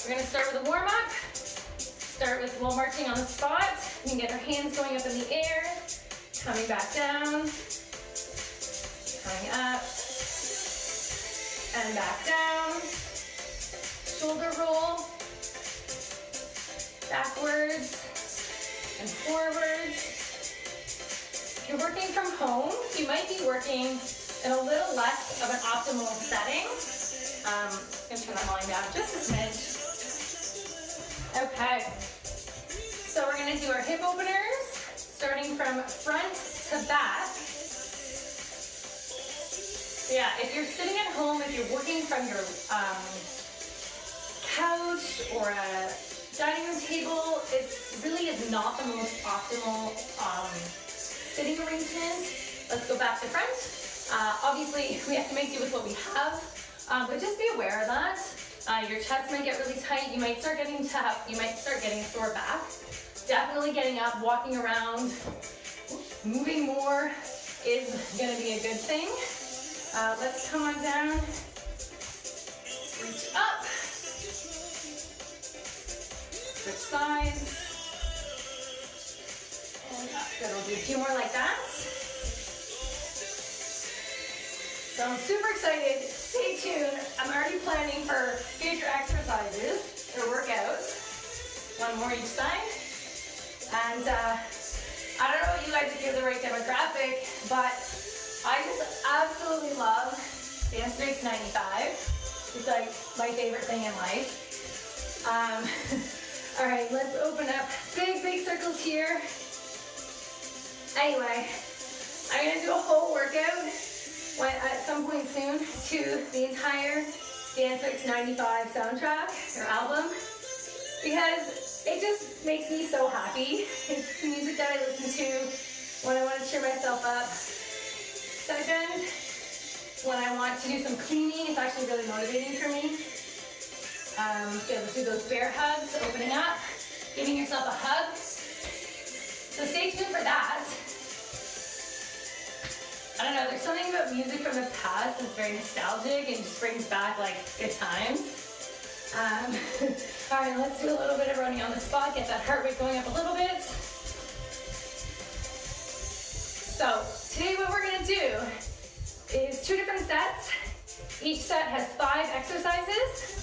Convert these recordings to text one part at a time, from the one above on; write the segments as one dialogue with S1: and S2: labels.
S1: We're gonna start with a warm up. Start with while marching on the spot. You can get our hands going up in the air, coming back down, coming up, and back down. Shoulder roll, backwards and forwards. If you're working from home, you might be working in a little less of an optimal setting. I'm going to turn that volume down just a smidge. Okay, so we're going to do our hip openers, starting from front to back. Yeah, if you're sitting at home, if you're working from your couch or a dining room table, it really is not the most optimal sitting arrangement. Let's go back to front. Obviously, we have to make do with what we have, but just be aware of that. Your chest might get really tight. You might start getting a sore back. Definitely getting up, walking around, moving more is going to be a good thing. Let's come on down. Reach up. Switch sides. And up. Good. We'll do a few more like that. So I'm super excited. Stay tuned. I'm already planning for future exercises or workouts. One more each side. And I don't know what you guys, if you're the right demographic, but I just absolutely love Dance Strength 95. It's like my favorite thing in life. All right, let's open up. Big circles here. Anyway, I'm gonna do a whole workout at some point soon to the entire Dance Strength 95 soundtrack or album, because it just makes me so happy. It's the music that I listen to when I want to cheer myself up. Second, when I want to do some cleaning, it's actually really motivating for me. Be able to do those bear hugs, opening up, giving yourself a hug. So stay tuned for that. I don't know, there's something about music from the past that's very nostalgic and just brings back like good times. All right, let's do a little bit of running on the spot, get that heart rate going up a little bit. So today what we're gonna do is 2 different sets. Each set has 5 exercises.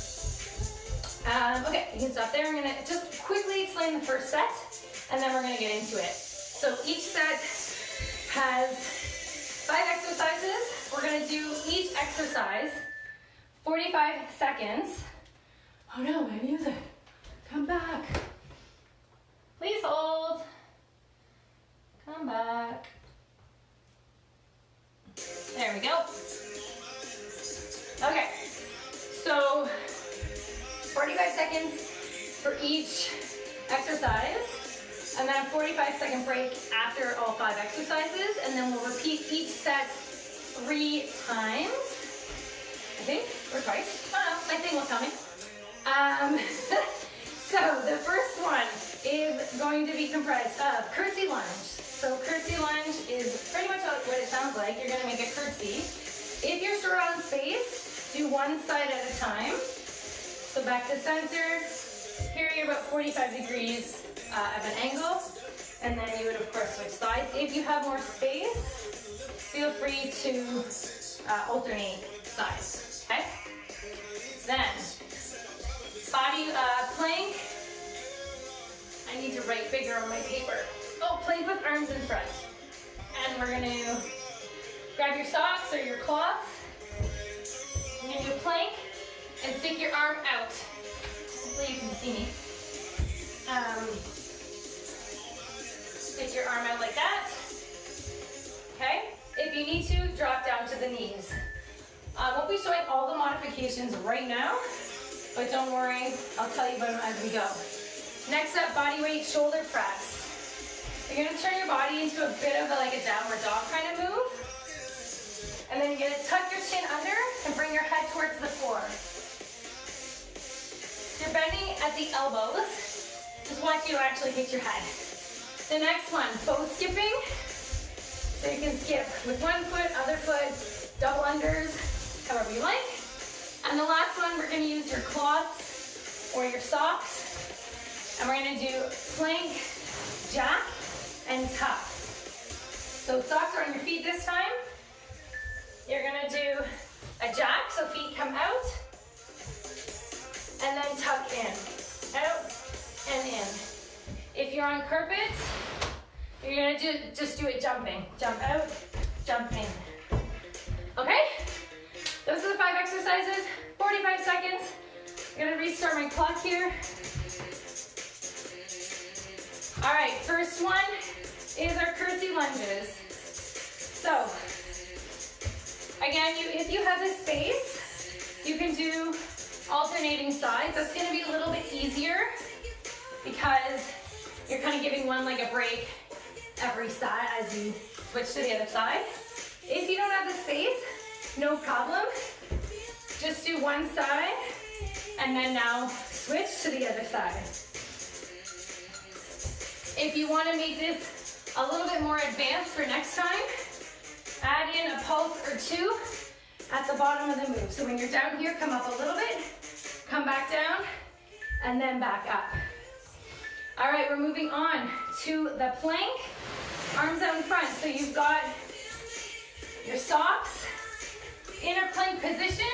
S1: Okay, you can stop there. I'm gonna just quickly explain the first set, and then we're gonna get into it. So each set has 5 exercises. We're gonna do each exercise 45 seconds. Oh no, my music. Come back. Please hold. Come back. There we go. Okay, so 45 seconds for each exercise, and then a 45-second break after all 5 exercises, and then we'll repeat each set 3 times, I think, or twice. I don't know, my thing was coming. So the first one is going to be comprised of curtsy lunge. So curtsy lunge is pretty much what it sounds like. You're gonna make a curtsy. If you're short on space, do one side at a time. So back to center. Here you're about 45 degrees of an angle. And then you would of course switch sides. If you have more space, feel free to alternate sides, okay? Then, body plank. I need to write bigger on my paper. Oh, plank with arms in front. And we're gonna grab your socks or your cloth. You're gonna do a plank and stick your arm out. Hopefully you can see me. Stick your arm out like that. Okay? If you need to, drop down to the knees. I won't be showing all the modifications right now, but don't worry, I'll tell you about them as we go. Next up, body weight shoulder press. You're gonna turn your body into a bit of like a downward dog kind of move. And then you're gonna tuck your chin under and bring your head towards the floor. You're bending at the elbows. Just watch you actually hit your head. The next one, bow skipping. So you can skip with one foot, other foot, double unders, however you like. And the last one, we're gonna use your quads or your socks. And we're gonna do plank, jack, and tuck. So socks are on your feet this time. You're gonna do a jack, so feet come out, and then tuck in, out, and in. If you're on carpet, you're gonna just do it jumping. Jump out, jump in. Okay? Those are the 5 exercises, 45 seconds. I'm gonna restart my clock here. All right, first one is our curtsy lunges. So, again, if you have the space, you can do alternating sides. That's gonna be a little bit easier because you're kind of giving one leg a break every side as you switch to the other side. If you don't have the space, no problem. Just do one side and then now switch to the other side. If you want to make this a little bit more advanced for next time, add in a pulse or 2 at the bottom of the move. So when you're down here, come up a little bit, come back down, and then back up. All right, we're moving on to the plank, arms out in front. So you've got your socks in a plank position,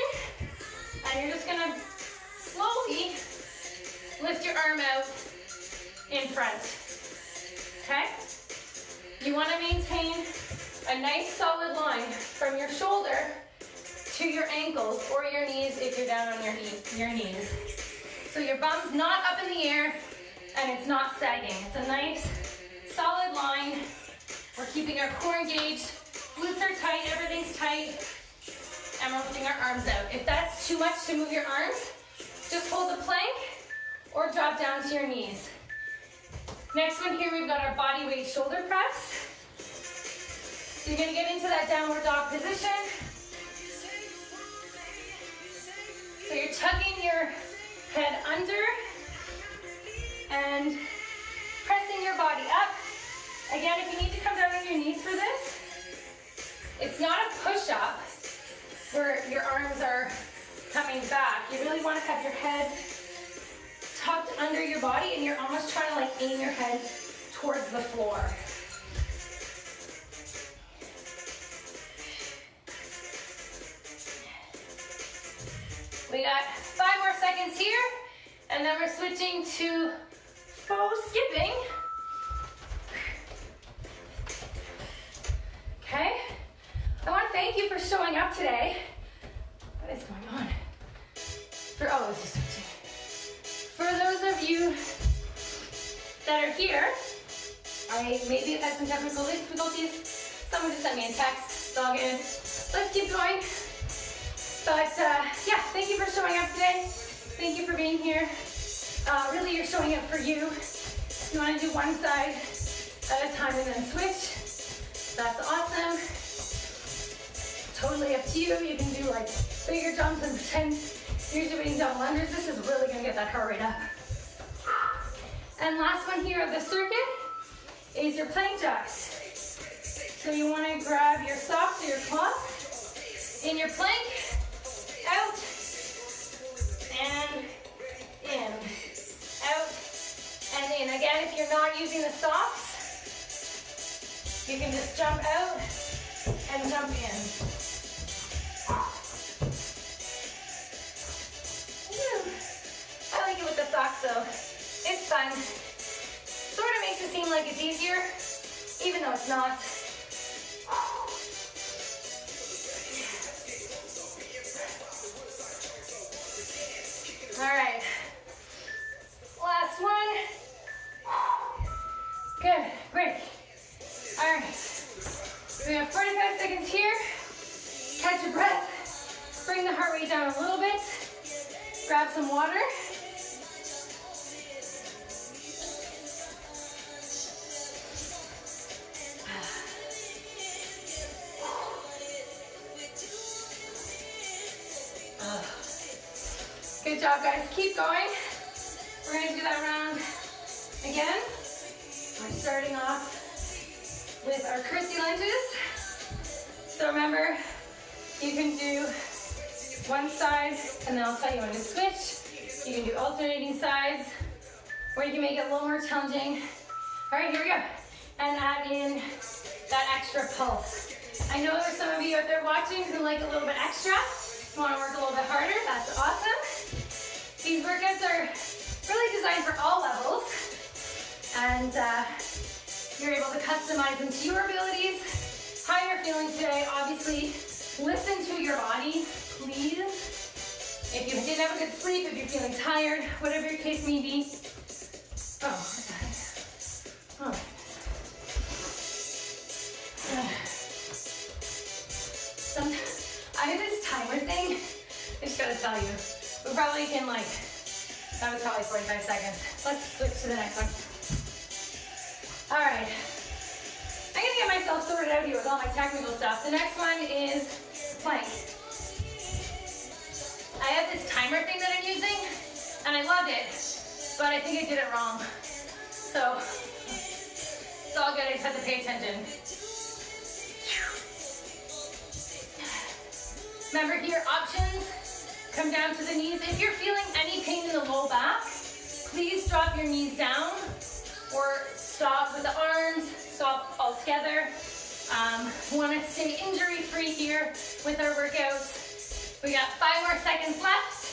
S1: and you're just gonna slowly lift your arm out in front, okay? You wanna maintain a nice solid line from your shoulder to your ankles or your knees if you're down on your knees. So your bum's not up in the air and it's not sagging. It's a nice solid line. We're keeping our core engaged, glutes are tight, everything's tight, and we're lifting our arms out. If that's too much to move your arms, just hold the plank or drop down to your knees. Next one here, we've got our body weight shoulder press. So you're gonna get into that downward dog position. So you're tucking your head under and pressing your body up. Again, if you need to come down on your knees for this, it's not a push-up where your arms are coming back. You really want to have your head tucked under your body and you're almost trying to like aim your head towards the floor. We got 5 more seconds here, and then we're switching to faux skipping. Okay, I want to thank you for showing up today. What is going on? Oh, it's just switching. For those of you that are here, I maybe have had some technical difficulties. Someone just sent me a text. It's all good. Let's keep going. But yeah, thank you for showing up today. Thank you for being here. Really, you're showing up for you. You want to do one side at a time and then switch. That's awesome. Totally up to you. You can do like bigger jumps and pretend you're doing double unders. This is really going to get that heart rate up. And last one here of the circuit is your plank jacks. So you want to grab your socks or your cloth in your plank, out, and in, out, and in. Again, if you're not using the socks, you can just jump out and jump in. I like it with the socks though. It's fun. Sort of makes it seem like it's easier, even though it's not. All right, last one. Good, great. All right, we have 45 seconds here. Catch your breath. Bring the heart rate down a little bit. Grab some water. Good job, guys. Keep going. We're going to do that round again. We're starting off with our curtsy lunges. So remember, you can do one side, and then I'll tell you when to switch. You can do alternating sides, or you can make it a little more challenging. All right, here we go. And add in that extra pulse. I know there's some of you out there watching who like a little bit extra. You want to work a little bit harder, that's awesome. These workouts are really designed for all levels, and you're able to customize them to your abilities, how you're feeling today. Obviously, listen to your body, please. If you didn't have a good sleep, if you're feeling tired, whatever your case may be. Oh, what the heck? Oh. I have this timer thing. I just gotta tell you. We probably can that was probably 45 seconds. Let's switch to the next one. All right. I'm gonna get myself sorted out here with all my technical stuff. The next one is plank. I have this timer thing that I'm using, and I loved it, but I think I did it wrong. So, it's all good, I just have to pay attention. Remember here, options, come down to the knees. If you're feeling any pain in the low back, please drop your knees down, or stop with the arms, stop altogether. Want to stay injury-free here with our workouts. We got 5 more seconds left.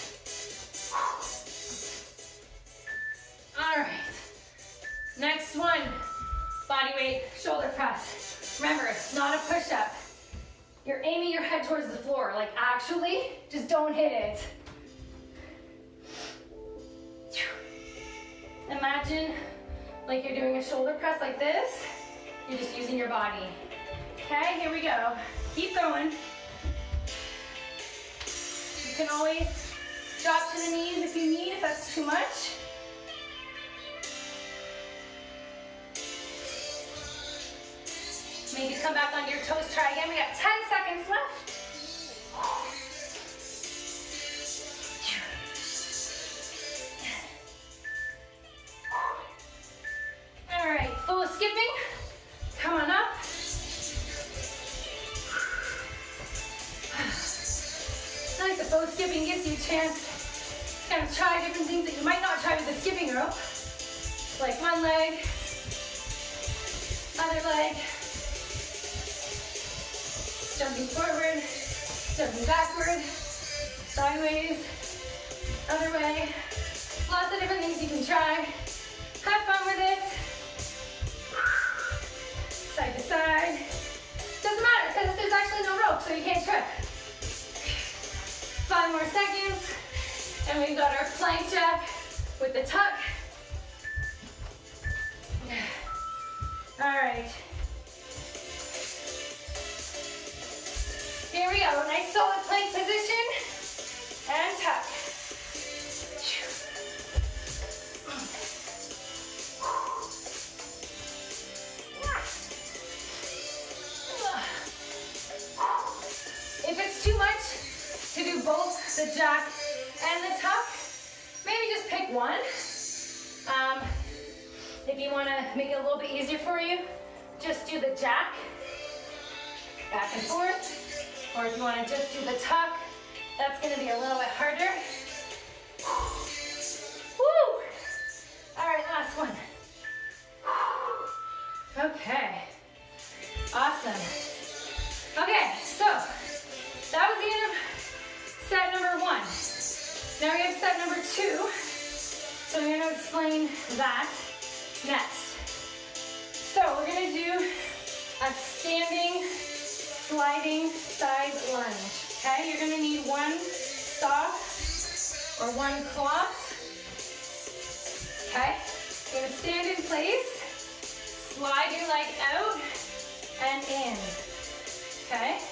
S1: All right. Next one, body weight, shoulder press. Remember, it's not a push-up. You're aiming your head towards the floor. Like, actually, just don't hit it. Imagine like you're doing a shoulder press like this. You're just using your body. Okay, here we go. Keep going. You can always drop to the knees if you need, if that's too much. Maybe come back onto your toes, try again. We got 10 seconds left. All right, full of skipping. Come on up. I like the full skipping gives you a chance to kind of try different things that you might not try with the skipping rope. Like one leg, other leg. Jumping forward, jumping backward, sideways, other way. Lots of different things you can try. Have fun with it. Side to side. Doesn't matter because there's actually no rope, so you can't trip. 5 more seconds. And we've got our plank jack with the tuck. All right. Here we go, nice solid plank position, and tuck. If it's too much to do both the jack and the tuck, maybe just pick one. If you want to make it a little bit easier for you, just do the jack, back and forth. Or if you want to just do the tuck, that's going to be a little bit harder. Woo! All right, last one. Okay. Awesome. Okay, so that was the end of set number 1. Now we have set number 2. So I'm going to explain that next. So we're going to do a standing sliding side lunge, okay? You're gonna need one sock or one cloth, okay? You're gonna stand in place, slide your leg out and in, okay?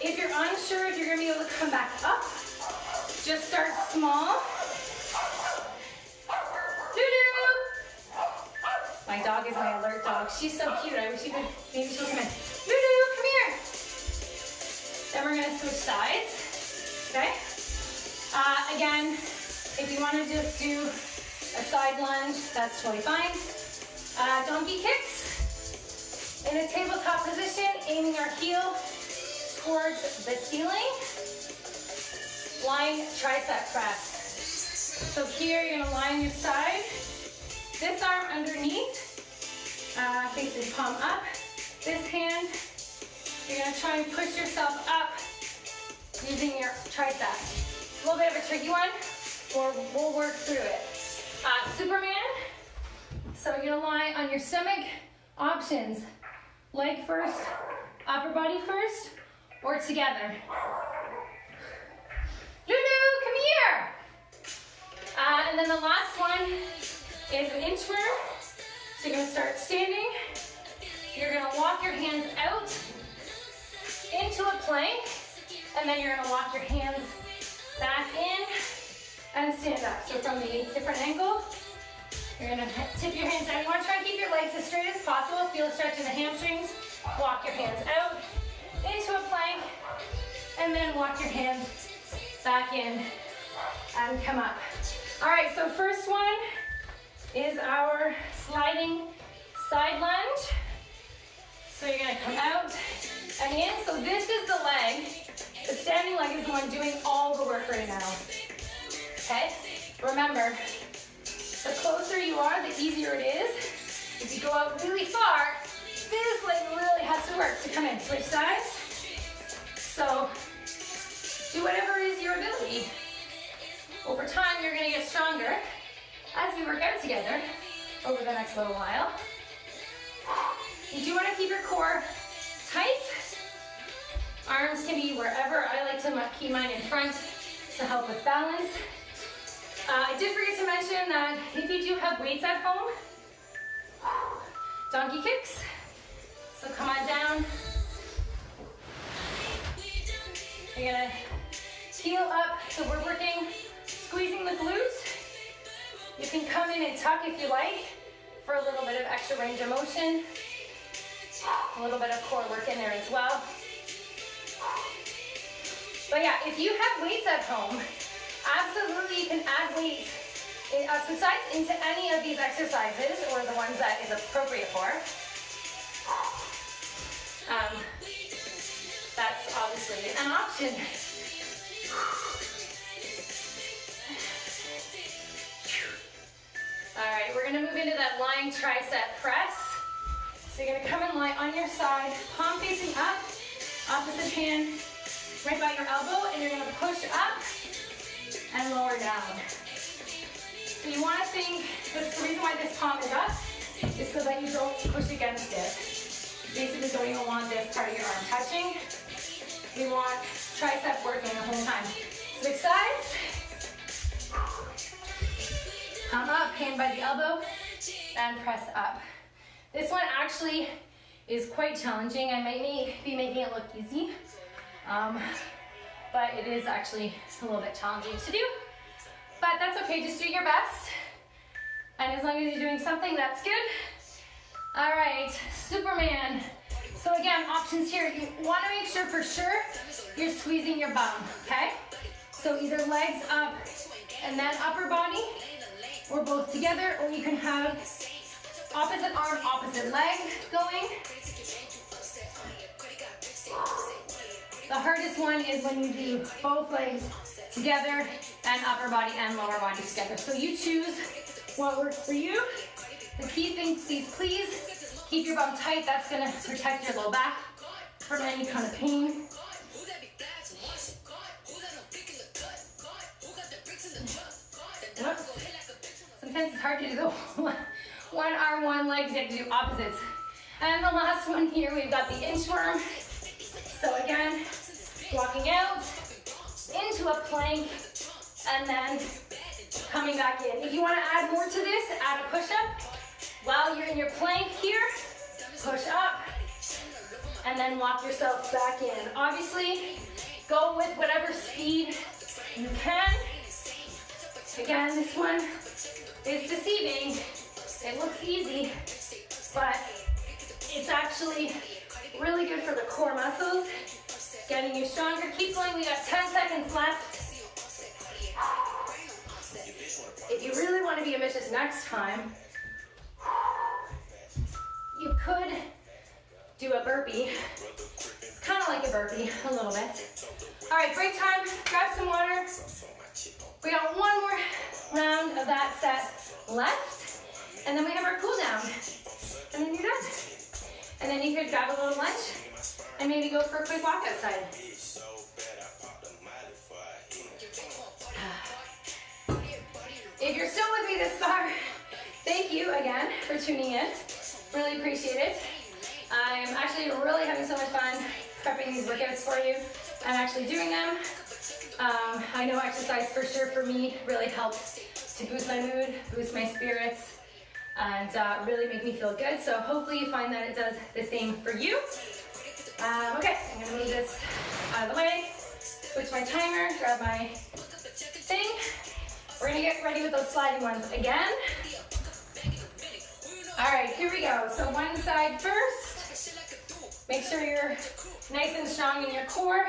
S1: If you're unsure if you're gonna be able to come back up, just start small. Doo-doo! My dog is my alert dog. She's so cute. I wish you could, maybe she'll come in. Doo-doo, come here. Then we're gonna switch sides, okay? Again, if you wanna just do a side lunge, that's totally fine. Donkey kicks. In a tabletop position, aiming our heel towards the ceiling. Flying tricep press. So here you're gonna lie on your side. This arm underneath, facing palm up. This hand, you're gonna try and push yourself up using your tricep. A little bit of a tricky one, or we'll work through it. Superman. So you're gonna lie on your stomach. Options, leg first, upper body first, or together. Lulu, come here. And then the last one is an inchworm. So you're gonna start standing. You're gonna walk your hands out into a plank, and then you're gonna walk your hands back in and stand up. So from the different angle, you're gonna tip your hands down. You wanna try and keep your legs as straight as possible. Feel a stretch in the hamstrings. Walk your hands out into a plank, and then walk your hands back in and come up. All right, so first one is our sliding side lunge. So you're gonna come out and in. So this is the leg. The standing leg is the one doing all the work right now. Okay? Remember, the closer you are, the easier it is. If you go out really far, this leg really has to work to come in. Switch sides. So do whatever is your ability. Over time, you're gonna get stronger as we work out together over the next little while. You do wanna keep your core tight. Arms can be wherever. I like to keep mine in front to help with balance. I did forget to mention that if you do have weights at home, donkey kicks. So come on down. You're gonna heel up, so we're working, squeezing the glutes. You can come in and tuck if you like for a little bit of extra range of motion. A little bit of core work in there as well. But yeah, if you have weights at home, absolutely you can add weights, exercise into any of these exercises or the ones that is appropriate for. That's obviously an option. All right, we're gonna move into that lying tricep press. So you're gonna come and lie on your side, palm facing up, opposite hand right by your elbow, and you're gonna push up and lower down. So you wanna think, that the reason why this palm is up is so that you don't push against it. Basically, don't even want this part of your arm touching. We want tricep working the whole time. Switch sides. Come up, hand by the elbow, and press up. This one actually is quite challenging. I might be making it look easy, but it is actually a little bit challenging to do. But that's okay, just do your best. And as long as you're doing something, that's good. All right, Superman. So again, options here. You want to make sure for sure you're squeezing your bum, okay? So either legs up and then upper body, or both together, or you can have opposite arm, opposite leg going. The hardest one is when you do both legs together and upper body and lower body together. So you choose what works for you. The key thing, please keep your bum tight. That's gonna protect your low back from any kind of pain. Sometimes it's hard to do the one arm, one leg, you have to do opposites. And the last one here, we've got the inchworm. So again, walking out into a plank and then coming back in. If you want to add more to this, add a push-up. While you're in your plank here, push up and then walk yourself back in. Obviously, go with whatever speed you can. Again, this one is deceiving. It looks easy, but it's actually really good for the core muscles, getting you stronger. Keep going, we got 10 seconds left. If you really want to be ambitious next time, you could do a burpee. It's kind of like a burpee, a little bit. All right, break time, grab some water. We got one more round of that set left. And then we have our cool down. And then you're done. And then you could grab a little lunch and maybe go for a quick walk outside. If you're still with me this far, thank you again for tuning in. Really appreciate it. I'm actually really having so much fun prepping these workouts for you and actually doing them. I know exercise for sure for me really helps to boost my mood, boost my spirits, and really make me feel good. So hopefully you find that it does the same for you. Okay, I'm gonna move this out of the way, switch my timer, grab my thing. We're gonna get ready with those sliding ones again. All right, here we go. So one side first. Make sure you're nice and strong in your core.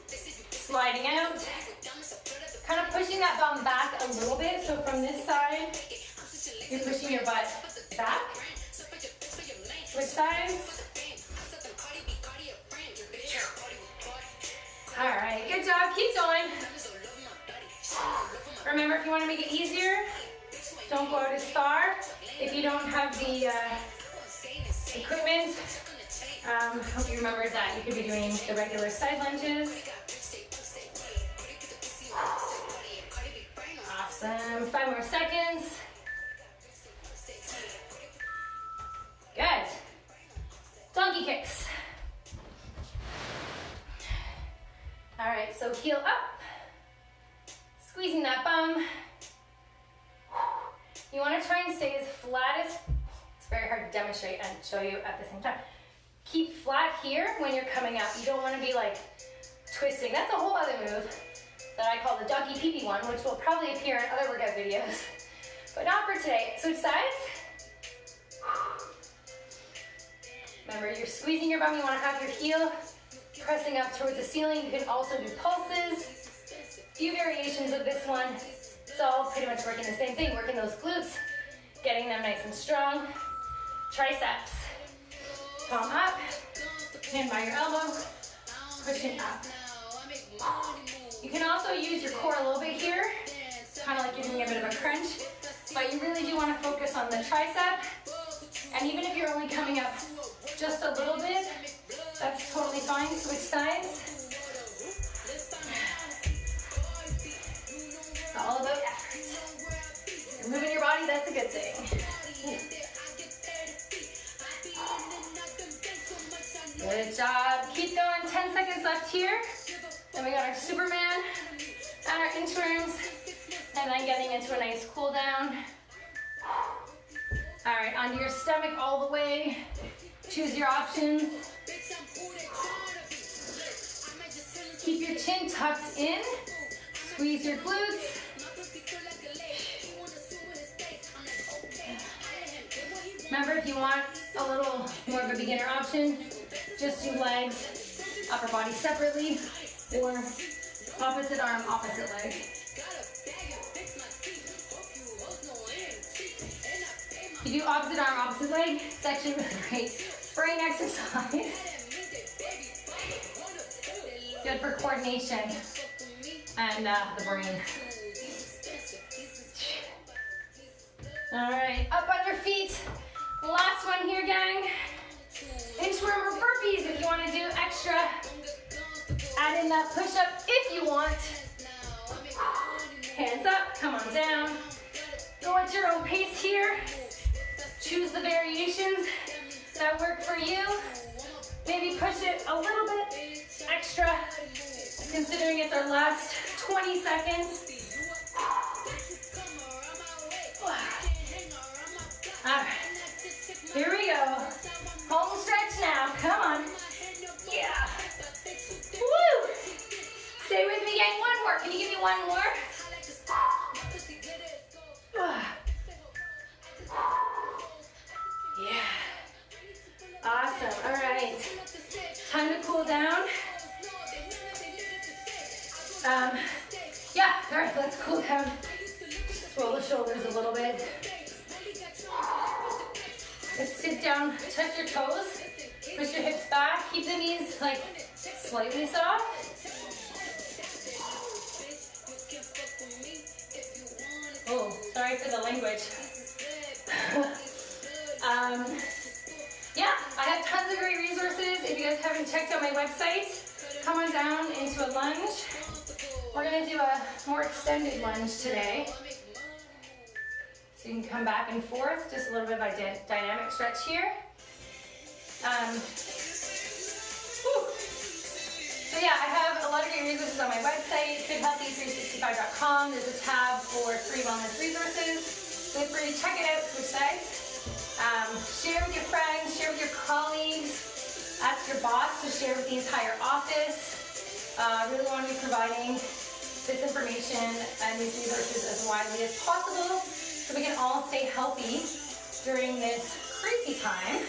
S1: Sliding out. Kind of pushing that bum back a little bit. So from this side, you're pushing your butt back. Switch sides. All right, good job. Keep going. Remember, if you want to make it easier, don't go out as far. If you don't have the equipment, hope you remember that you could be doing the regular side lunges. Awesome. 5 more seconds. Good. Donkey kicks. All right, so heel up. Squeezing that bum. You want to try and stay as flat as, it's very hard to demonstrate and show you at the same time. Keep flat here when you're coming up. You don't want to be like twisting. That's a whole other move that I call the donkey pee-pee one, which will probably appear in other workout videos, but not for today. Switch sides. Remember, you're squeezing your bum. You want to have your heel pressing up towards the ceiling. You can also do pulses. A few variations of this one. It's all pretty much working the same thing, working those glutes, getting them nice and strong. Triceps. Palm up, hand by your elbow, pushing up. You can also use your core a little bit here, kind of like you're doing a bit of a crunch, but you really do want to focus on the tricep. And even if you're only coming up just a little bit, that's totally fine. Switch sides. It's all about effort. You're moving your body, that's a good thing. Good job. Keep going. 10 seconds left here. Then we got our Superman and our inchworms, and then getting into a nice cool down. All right, onto your stomach all the way. Choose your options. Keep your chin tucked in. Squeeze your glutes. Remember, if you want a little more of a beginner option, just do legs, upper body separately, or opposite arm, opposite leg. If you do opposite arm, opposite leg, it's actually really great brain exercise. Good for coordination and the brain. All right, up on your feet. Last one here, gang. Inchworm or burpees if you want to do extra. Add in that push-up if you want. Hands up, come on down. Go at your own pace here. Choose the variations that work for you. Maybe push it a little bit extra, considering it's our last 20 seconds. All right, here we go. Home stretch now, come on. Yeah. Woo! Stay with me, gang. One more. Can you give me one more? Yeah. Awesome. All right. Time to cool down. Yeah. All right. Let's cool down. Roll the shoulders a little bit. Let's sit down. Touch your toes. Push your hips back. Keep the knees like slightly soft. Oh. Sorry for the language. Yeah, I have tons of great resources. If you guys haven't checked out my website, come on down into a lunge. We're gonna do a more extended lunge today. So you can come back and forth, just a little bit of a dynamic stretch here. So yeah, I have a lot of great resources on my website, goodhealthy365.com. There's a tab for free wellness resources. Feel free to check it out, switch sides. Share with your friends, share with your colleagues, ask your boss to share with the entire office. I really want to be providing this information and these resources as widely as possible so we can all stay healthy during this crazy time.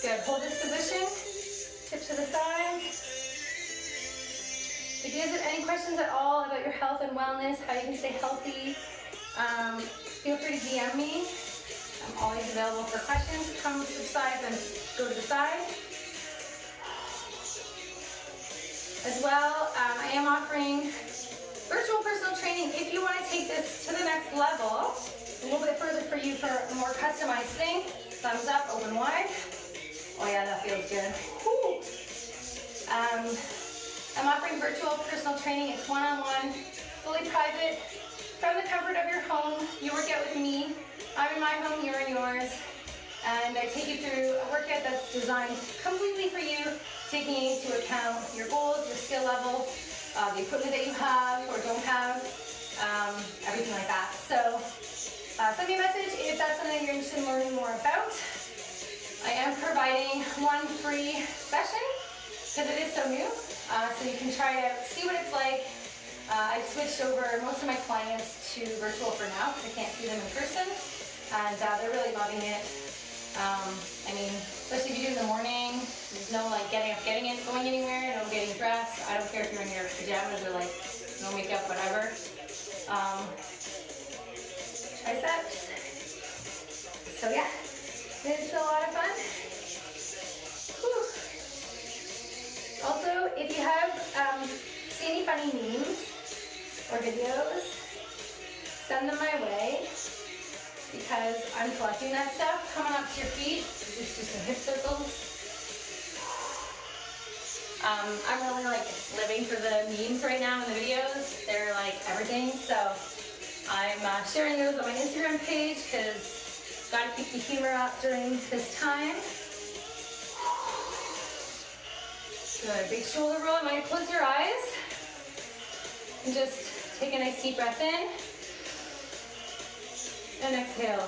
S1: Good, hold this position, tip to the side. If you guys have any questions at all about your health and wellness, how you can stay healthy, feel free to DM me. I'm always available for questions. Come to the side and go to the side. As well, I am offering virtual personal training. If you want to take this to the next level, a little bit further for you for a more customized thing, thumbs up, open wide. Oh yeah, that feels good. Woo. I'm offering virtual personal training. It's one-on-one, fully private, from the comfort of your home. You work out with me. I'm in my home, you're in yours. And I take you through a workout that's designed completely for you, taking into account your goals, your skill level, the equipment that you have or don't have, everything like that. So send me a message if that's something you're interested in learning more about. I am providing one free session because it is so new. So you can try it out, see what it's like. I've switched over most of my clients to virtual for now because I can't see them in person. And they're really loving it. I mean, especially if you do it in the morning, there's no like getting up, getting it, going anywhere, no getting dressed. I don't care if you're in your pajamas or like no makeup, whatever. Triceps. So yeah, it's a lot of fun. Whew. Also, if you have see any funny memes or videos, send them my way. Because I'm collecting that stuff. Coming up to your feet, just do some hip circles. I'm really like living for the memes right now in the videos. They're like everything. So I'm sharing those on my Instagram page because gotta keep the humor up during this time. Good, big shoulder roll. I might close your eyes and just take a nice deep breath in. And exhale.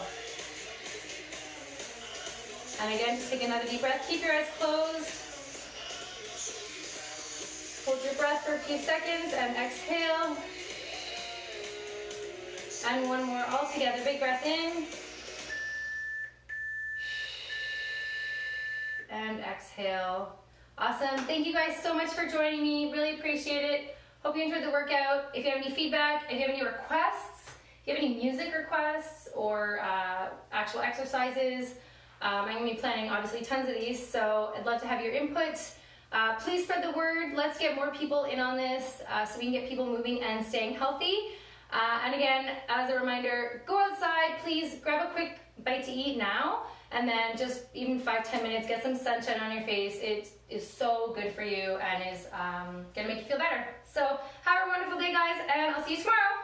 S1: And again, just take another deep breath. Keep your eyes closed. Hold your breath for a few seconds and exhale. And one more all together. Big breath in. And exhale. Awesome. Thank you guys so much for joining me. Really appreciate it. Hope you enjoyed the workout. If you have any feedback, if you have any requests, if you have any music requests or actual exercises, I'm going to be planning obviously tons of these, so I'd love to have your input. Please spread the word. Let's get more people in on this so we can get people moving and staying healthy. And again, as a reminder, go outside, please grab a quick bite to eat now, and then just even 5-10 minutes, get some sunshine on your face. It is so good for you and is going to make you feel better. So have a wonderful day, guys, and I'll see you tomorrow.